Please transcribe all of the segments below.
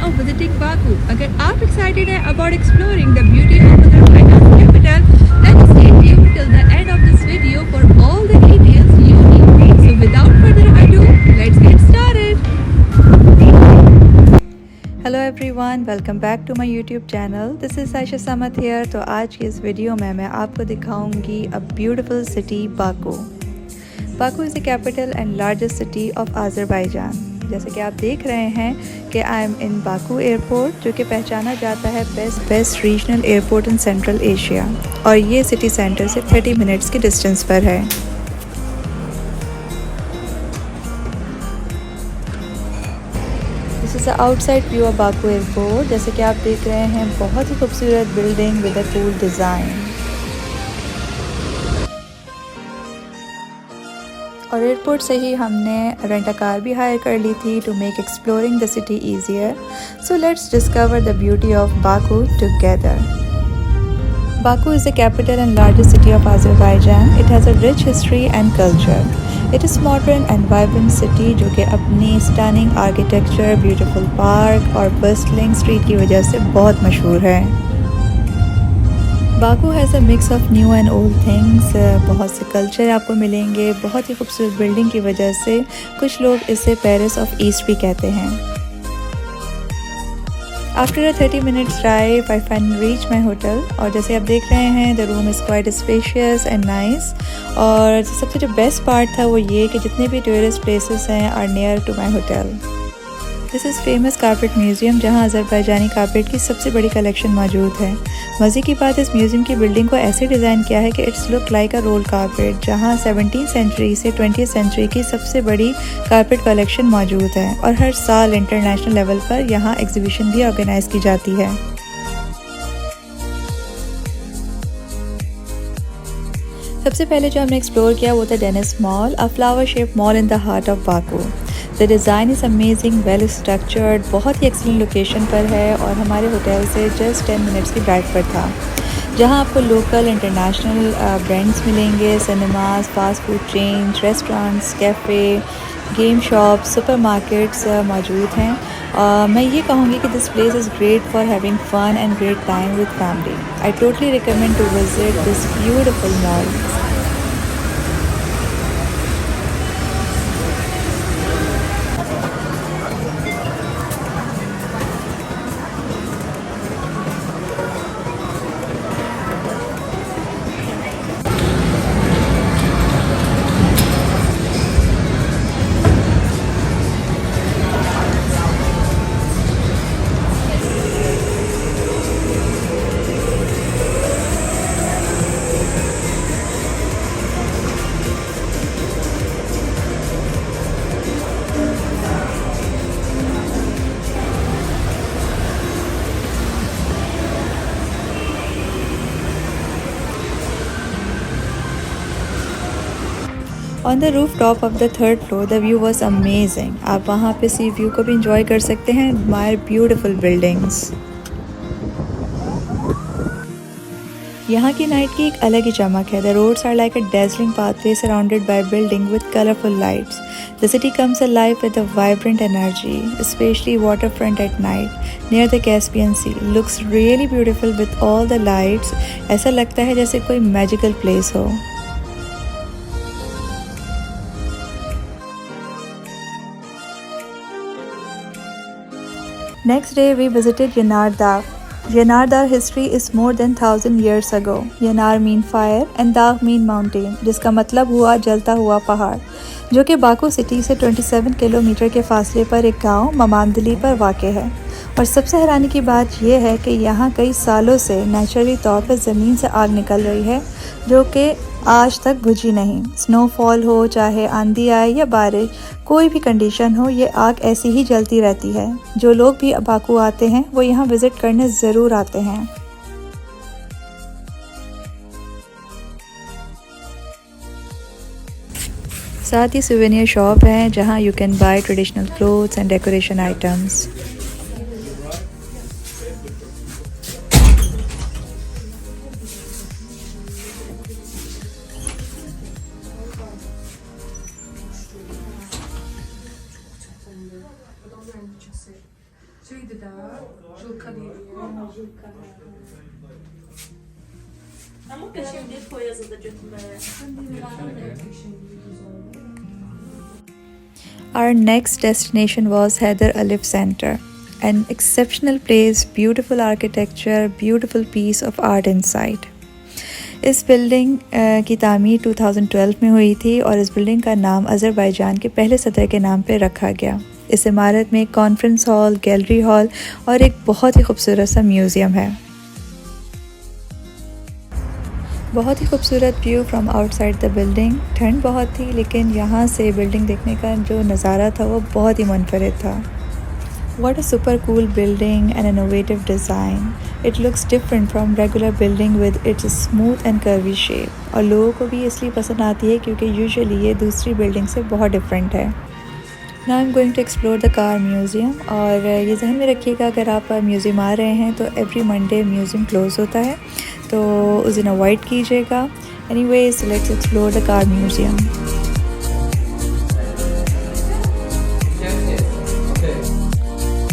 of visiting Baku. अगर आप excited हैं about exploring the beauty of Azerbaijan's capital, then stay tuned till the end of this video for all the details you need. So without further ado, let's get started. Hello everyone, welcome back to my YouTube channel. This is Ayesha Samat here. तो आज की इस video में मैं आपको दिखाऊंगी a beautiful city Baku. Baku is the capital and largest city of Azerbaijan. जैसे कि आप देख रहे हैं कि I am in Baku airport, जो कि पहचाना जाता है best regional airport in central Asia, और ये सिटी सेंटर से 30 मिनट्स की डिस्टेंस पर है। This is the outside view of Baku airport. जैसे कि आप देख रहे हैं, बहुत ही खूबसूरत building with a cool design. और एयरपोर्ट से ही हमने रेंट अ कार भी हायर कर ली थी to make exploring the city easier. So let's discover the beauty of Baku together. Baku is the capital and largest city of Azerbaijan. It has a rich history and culture. It is modern and vibrant city जो कि अपनी stunning architecture, beautiful park और bustling street की वजह से बहुत मशहूर है। Baku has a mix of new and old things. बहुत से कल्चर आपको मिलेंगे। बहुत ही खूबसूरत बिल्डिंग की वजह से कुछ लोग इसे पेरिस ऑफ ईस्ट भी कहते हैं। After a 30 minutes drive, I finally reached my hotel। और जैसे आप देख रहे हैं, the room is quite spacious and nice। और सबसे जो बेस्ट पार्ट था वो ये कि जितने भी टूरिस्ट प्लेसेस हैं are near to my hotel। This is famous carpet museum, जहाँ अज़रबैजानी कारपेट की सबसे बड़ी कलेक्शन मौजूद है। मज़े की बात, इस म्यूज़ियम की बिल्डिंग को ऐसे डिज़ाइन किया है कि it's look like a roll carpet, जहाँ 17th सेंचुरी से 20th सेंचुरी की सबसे बड़ी कारपेट कलेक्शन मौजूद है। और हर साल इंटरनेशनल लेवल पर यहाँ एग्जीबिशन भी ऑर्गेनाइज की जाती है। सबसे पहले जो हमने एक्सप्लोर किया वो था Deniz mall, a flower shape mall in the heart of Baku. The design is amazing, well structured, बहुत ही एक्सीलेंट लोकेशन पर है और हमारे होटल से जस्ट 10 मिनट्स की ड्राइव पर था, जहां आपको लोकल इंटरनेशनल ब्रांड्स मिलेंगे, cinemas, fast food chains, restaurants, cafe, game shops, supermarkets मौजूद हैं। मैं ये कहूँगी कि this place is great for having fun and great time with family. I totally recommend to visit this beautiful mall. On the roof top of the third floor the view was amazing. आप वहाँ पे सी view को भी enjoy कर सकते हैं, admire beautiful buildings. यहाँ की नाइट की एक अलग ही चमक है। The roads are like a dazzling pathway surrounded by building with colourful lights. The city comes alive with a vibrant energy, especially waterfront at night near the Caspian Sea looks really beautiful with all the lights. ऐसा लगता है जैसे कोई magical place हो। Next day we visited Yanar Dagh. Yanar Dagh history is more than 1000 years ago. Yanar mean fire and Dagh mean mountain, जिसका मतलब हुआ जलता हुआ पहाड़, जो कि बाकू सिटी से 27 किलोमीटर के फासले पर एक गांव ममांदली पर वाक़ है। और सबसे हैरानी की बात यह है कि यहाँ कई सालों से नेचुरली तौर पर ज़मीन से आग निकल रही है, जो कि आज तक बुझी नहीं। स्नोफॉल हो, चाहे आंधी आए या बारिश, कोई भी कंडीशन हो, ये आग ऐसी ही जलती रहती है। जो लोग भी बाकू आते हैं वो यहाँ विज़िट करने ज़रूर आते हैं। साथ ही सुवेनियर शॉप है, जहाँ you can buy traditional clothes and decoration items. Şeydi daha Julkan'ıydı ya. Ama peşimde koyazı da götürmeye. Our next destination was Hyder Alif Center, an exceptional place, beautiful architecture, beautiful piece of art inside. इस building की तामीर 2012 में हुई थी और इस building का नाम अज़रबैजान के पहले सदर के नाम पर रखा गया। इस इमारत में एक कॉन्फ्रेंस हॉल, गैलरी हॉल और एक बहुत ही खूबसूरत सा म्यूज़ियम है। बहुत ही खूबसूरत view from outside the building. ठंड बहुत थी लेकिन यहाँ से बिल्डिंग देखने का जो नज़ारा था वो बहुत ही मुनफरिद था। What a super cool building and innovative design. It looks different from regular building with its smooth and curvy shape. और लोगों को भी इसलिए पसंद आती है क्योंकि यूजुअली ये दूसरी बिल्डिंग से बहुत डिफरेंट है। Now I'm going to explore the car museum और ये जहन में रखिएगा अगर आप म्यूज़ियम आ रहे हैं तो एवरी मंडे म्यूज़ियम क्लोज़ होता है, तो उस दिन अवॉइड कीजिएगा। Anyways, let's explore the car museum.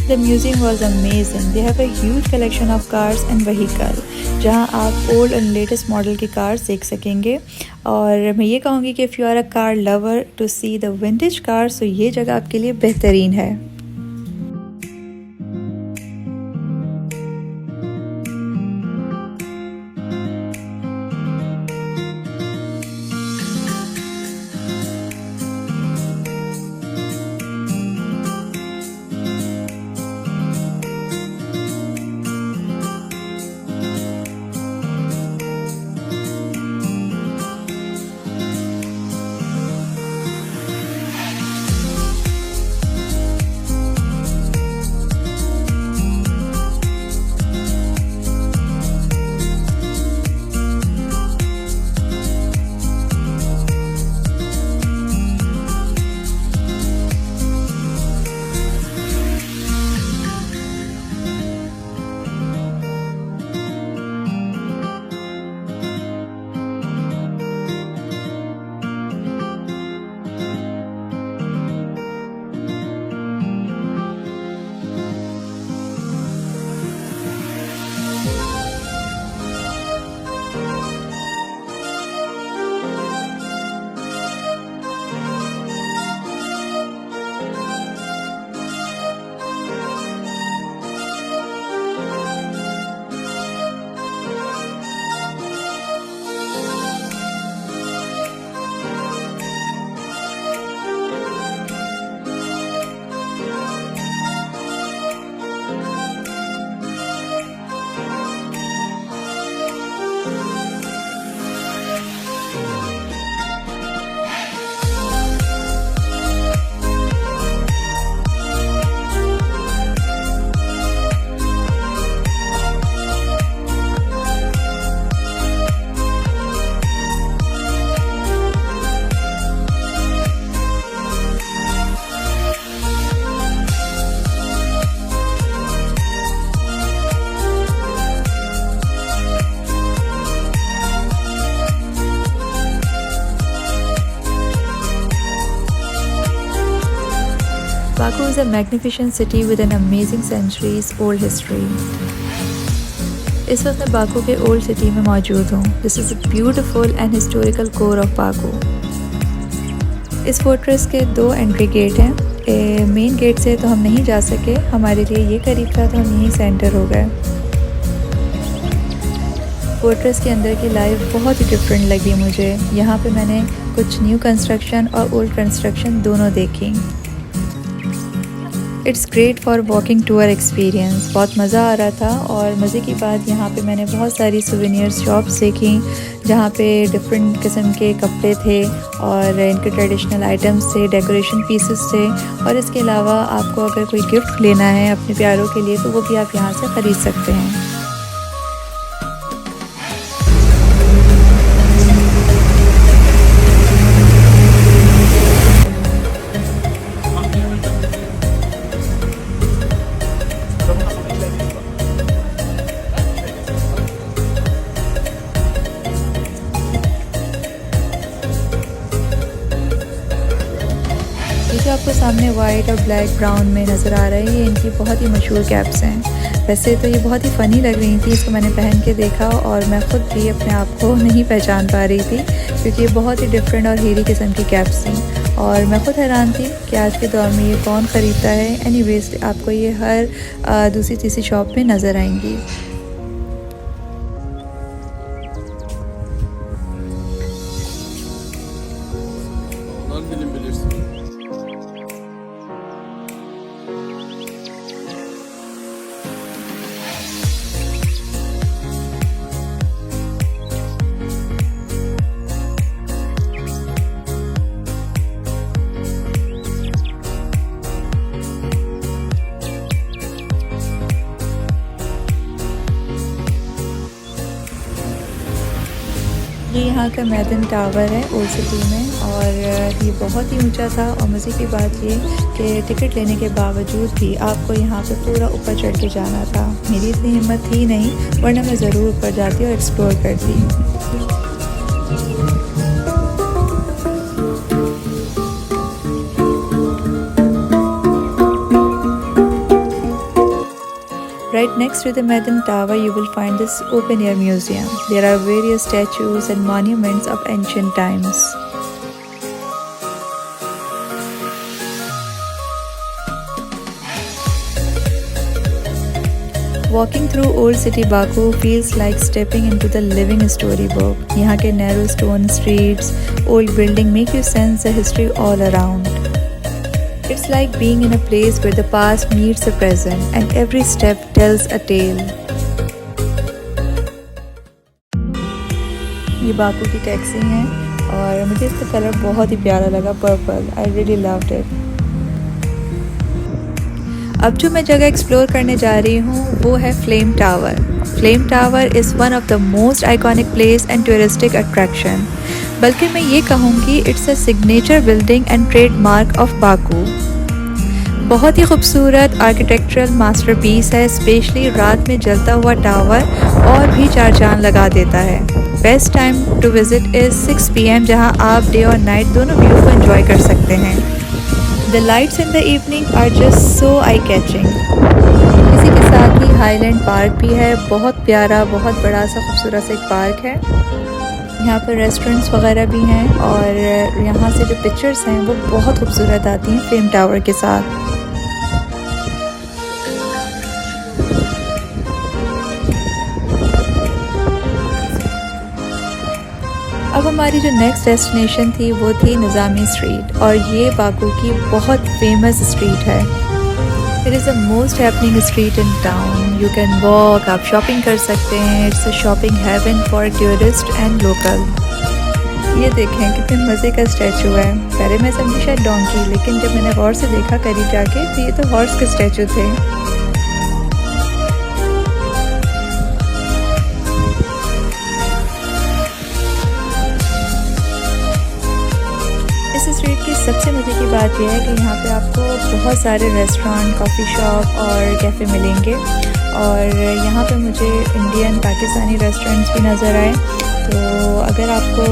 The museum was amazing. They have a huge collection of cars and vehicles, जहाँ आप old and latest model की cars देख सकेंगे। और मैं ये कहूँगी कि if you are a car lover to see the vintage cars, तो ये जगह आपके लिए बेहतरीन है। Baku is a magnificent city with an amazing centuries old history. इस वक्त मैं बाकू के ओल्ड सिटी में मौजूद हूँ। This is a beautiful and historical core of Baku. इस फोर्ट्रेस के 2 एंट्री गेट हैं। मेन गेट से तो हम नहीं जा सके, हमारे लिए ये करीब था तो हम यहीं से एंटर हो गए। फोर्ट्रेस के अंदर की लाइफ बहुत ही डिफरेंट लगी मुझे। यहाँ पे मैंने कुछ न्यू कंस्ट्रक्शन और ओल्ड कंस्ट्रक्शन दोनों देखी। It's great for walking tour experience. बहुत मज़ा आ रहा था और मज़े की बात यहाँ पे मैंने बहुत सारी सुवेनियर्स शॉप्स देखी जहाँ पे डिफरेंट किस्म के कपड़े थे और इनके ट्रेडिशनल आइटम्स थे, डेकोरेशन पीसेस थे। और इसके अलावा आपको अगर कोई गिफ्ट लेना है अपने प्यारों के लिए तो वो भी आप यहाँ से ख़रीद सकते हैं। आपको सामने वाइट और ब्लैक ब्राउन में नज़र आ रहा है, ये इनकी बहुत ही मशहूर कैप्स हैं। वैसे तो ये बहुत ही फ़नी लग रही थी, इसको मैंने पहन के देखा और मैं ख़ुद भी अपने आप को नहीं पहचान पा रही थी, क्योंकि ये बहुत ही डिफरेंट और हेरी किस्म की कैप्स थी और मैं ख़ुद हैरान थी कि आज के दौर में ये कौन ख़रीदता है। एनीवेज आपको ये हर दूसरी तीसरी शॉप में नज़र आएंगी। ये यहाँ का मैदन टावर है ओल्ड सिटी में और ये बहुत ही ऊंचा था और मज़े की बात ये कि टिकट लेने के बावजूद भी आपको यहाँ पे पूरा ऊपर चढ़ के जाना था। मेरी इतनी हिम्मत थी नहीं, वरना मैं ज़रूर ऊपर जाती और एक्सप्लोर करती। Right next to the Maidan Tower, you will find this open-air museum. There are various statues and monuments of ancient times. Walking through old city Baku feels like stepping into the living storybook. यहाँ के narrow stone streets, old building make you sense the history all around. It's like being in a place where the past meets the present and every step tells a tale. ये बाकू की taxi है और मुझे इसका colour बहुत ही प्यारा लगा, purple. I really loved it. अब जो मैं जगह एक्सप्लोर करने जा रही हूँ वो है flame tower. Flame tower is one of the most iconic place and touristic attraction. बल्कि मैं ये कहूँगी it's a signature building and trademark of Baku. बहुत ही खूबसूरत आर्किटेक्चरल मास्टरपीस है, स्पेशली रात में जलता हुआ टावर और भी चार चांद लगा देता है। Best time to visit is 6 PM, जहाँ आप डे और नाइट दोनों व्यू को एंजॉय कर सकते हैं। The lights in the evening are just so eye catching. इसी के साथ ही हाईलैंड पार्क भी है, बहुत प्यारा, बहुत बड़ा सा खूबसूरत सा एक पार्क है। यहाँ पर रेस्टोरेंट्स वगैरह भी हैं और यहाँ से जो पिक्चर्स हैं वो बहुत खूबसूरत आती हैं फ्लेम टावर के साथ। अब हमारी जो नेक्स्ट डेस्टिनेशन थी वो थी निज़ामी स्ट्रीट और ये बाकू की बहुत फेमस स्ट्रीट है। It is the most happening street in town. You can walk, आप शॉपिंग कर सकते हैं। It's a shopping haven for tourist and local. ये देखें कितने मज़े का स्टैचू है। पहले मैं समझी शायद डोंकी, लेकिन जब मैंने गौर से देखा करीब जाके तो ये तो हॉर्स के स्टैचू थे। स्ट्रीट की सबसे मज़े की बात यह है कि यहाँ पे आपको बहुत सारे रेस्टोरेंट, कॉफ़ी शॉप और कैफ़े मिलेंगे और यहाँ पे मुझे इंडियन पाकिस्तानी रेस्टोरेंट्स भी नज़र आए। तो अगर आपको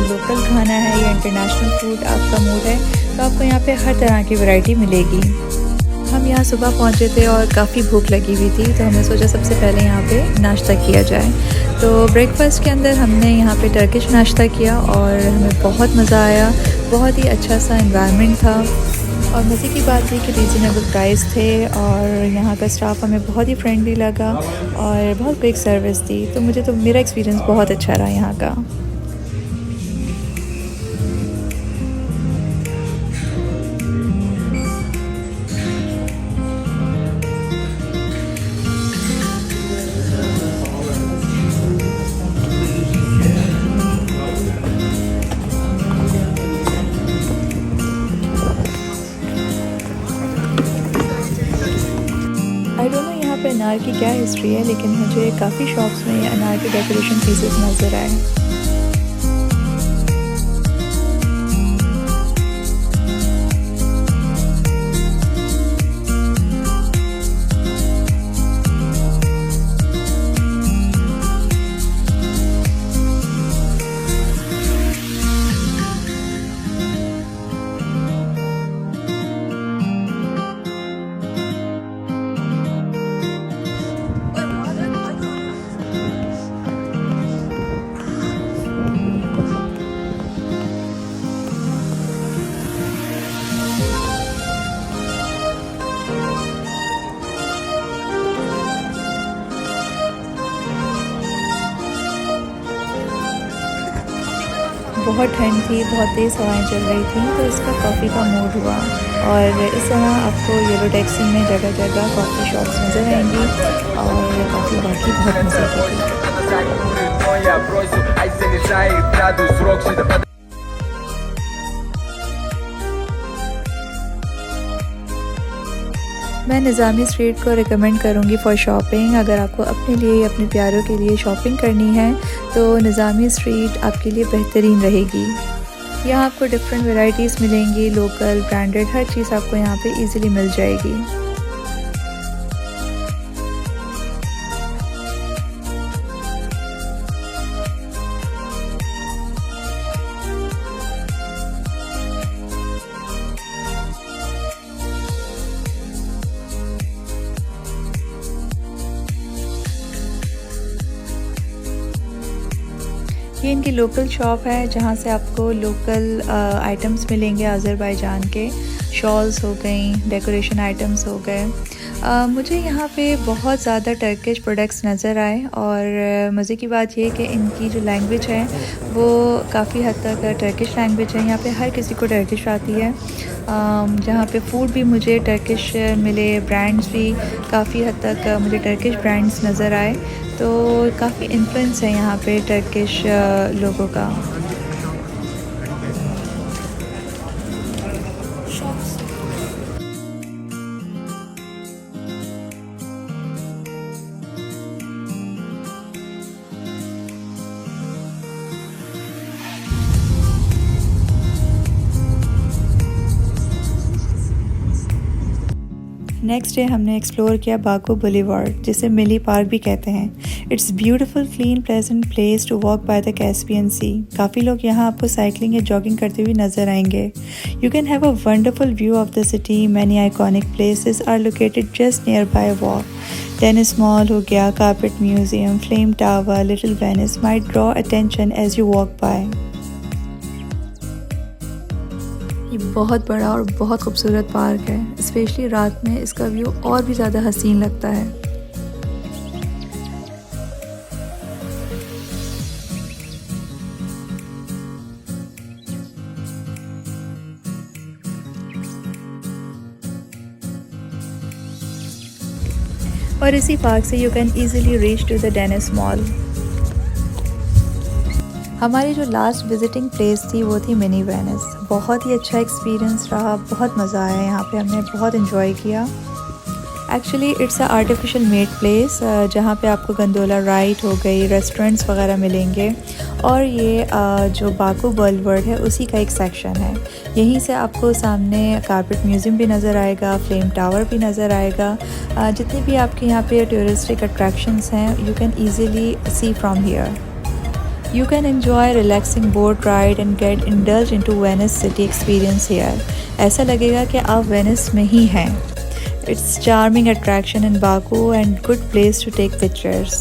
लोकल खाना है या इंटरनेशनल फूड आपका मूड है तो आपको यहाँ पे हर तरह की वैरायटी मिलेगी। हम यहाँ सुबह पहुँचे थे और काफ़ी भूख लगी हुई थी, तो हमने सोचा सबसे पहले यहाँ पे नाश्ता किया जाए। तो ब्रेकफास्ट के अंदर हमने यहाँ पे टर्किश नाश्ता किया और हमें बहुत मज़ा आया। बहुत ही अच्छा सा एनवायरनमेंट था और मज़े की बात थी कि रीज़नेबल प्राइस थे और यहाँ का स्टाफ हमें बहुत ही फ्रेंडली लगा और बहुत क्विक सर्विस थी। तो मुझे तो मेरा एक्सपीरियंस बहुत अच्छा रहा यहाँ का। आई डोंट नो यहाँ पे अनार की क्या हिस्ट्री है, लेकिन मुझे काफ़ी शॉप्स में ये अनार के डेकोरेशन पीसेस नज़र आए। बहुत ठंड थी, बहुत तेज़ हवाएं चल रही थी, तो इसका कॉफ़ी का मूड हुआ। और इस तरह आपको येलो टैक्सी में जगह जगह कॉफ़ी शॉप्स नज़र आएंगी और कॉफ़ी बाकी बहुत मज़े की थी। मैं निज़ामी स्ट्रीट को रिकमेंड करूँगी फॉर शॉपिंग। अगर आपको अपने लिए अपने प्यारों के लिए शॉपिंग करनी है तो निज़ामी स्ट्रीट आपके लिए बेहतरीन रहेगी। यहाँ आपको डिफरेंट वैरायटीज़ मिलेंगी, लोकल, ब्रांडेड, हर चीज़ आपको यहाँ पे इजीली मिल जाएगी। ये इनकी लोकल शॉप है जहाँ से आपको लोकल आइटम्स मिलेंगे अज़रबैजान के। शॉल्स हो गई, डेकोरेशन आइटम्स हो गए। मुझे यहाँ पे बहुत ज़्यादा टर्किश प्रोडक्ट्स नज़र आए और मज़े की बात ये कि इनकी जो लैंग्वेज है वो काफ़ी हद तक टर्किश लैंग्वेज है। यहाँ पे हर किसी को टर्किश आती है। जहाँ पे फूड भी मुझे टर्किश मिले, ब्रांड्स भी काफ़ी हद तक मुझे टर्किश ब्रांड्स नज़र आए, तो काफ़ी इन्फ्लुएंस है यहाँ पे टर्किश लोगों का। नेक्स्ट डे हमने एक्सप्लोर किया बाकू बुलीवार्ड, जिसे मिली पार्क भी कहते हैं। It's beautiful, clean, pleasant place to walk by the Caspian Sea. काफ़ी लोग यहाँ आपको साइकिलिंग या जॉगिंग करते हुए नजर आएंगे। You can have a wonderful view of the city. Many iconic places are located just nearby walk. Deniz mall हो गया, Carpet Museum, Flame Tower, Little Venice might draw attention as you walk by. ये बहुत बड़ा और बहुत खूबसूरत park है। Specially रात में इसका व्यू और भी ज़्यादा हसीन लगता है। और इसी पार्क से you can easily reach to the Deniz mall. हमारी जो लास्ट विजिटिंग प्लेस थी वो थी मिनी वेनिस। बहुत ही अच्छा एक्सपीरियंस रहा, बहुत मज़ा आया यहाँ पे, हमने बहुत इन्जॉय किया। Actually it's a artificial made place जहाँ पे आपको गंडोला राइड हो गई, रेस्टोरेंट्स वगैरह मिलेंगे। और ये जो बाकू बुलीवार्ड है उसी का एक सेक्शन है। यहीं से आपको सामने कारपेट म्यूज़ियम भी नज़र आएगा, फ्लेम टावर भी नज़र आएगा। जितने भी आपके यहाँ पे टूरिस्टिक अट्रैक्शंस हैं you can easily see from here. You can enjoy relaxing boat ride and get indulged into Venice city experience here. ऐसा लगेगा कि आप वेनिस में ही हैं। It's charming attraction in Baku and good place to take pictures.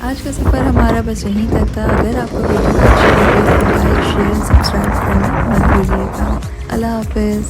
आज का सफ़र हमारा बस यहीं तक था। अगर आपको वीडियो अच्छी लगी तो लाइक, शेयर, सब्सक्राइब करना मत भूलिएगा। अल्लाह हाफ़िज़।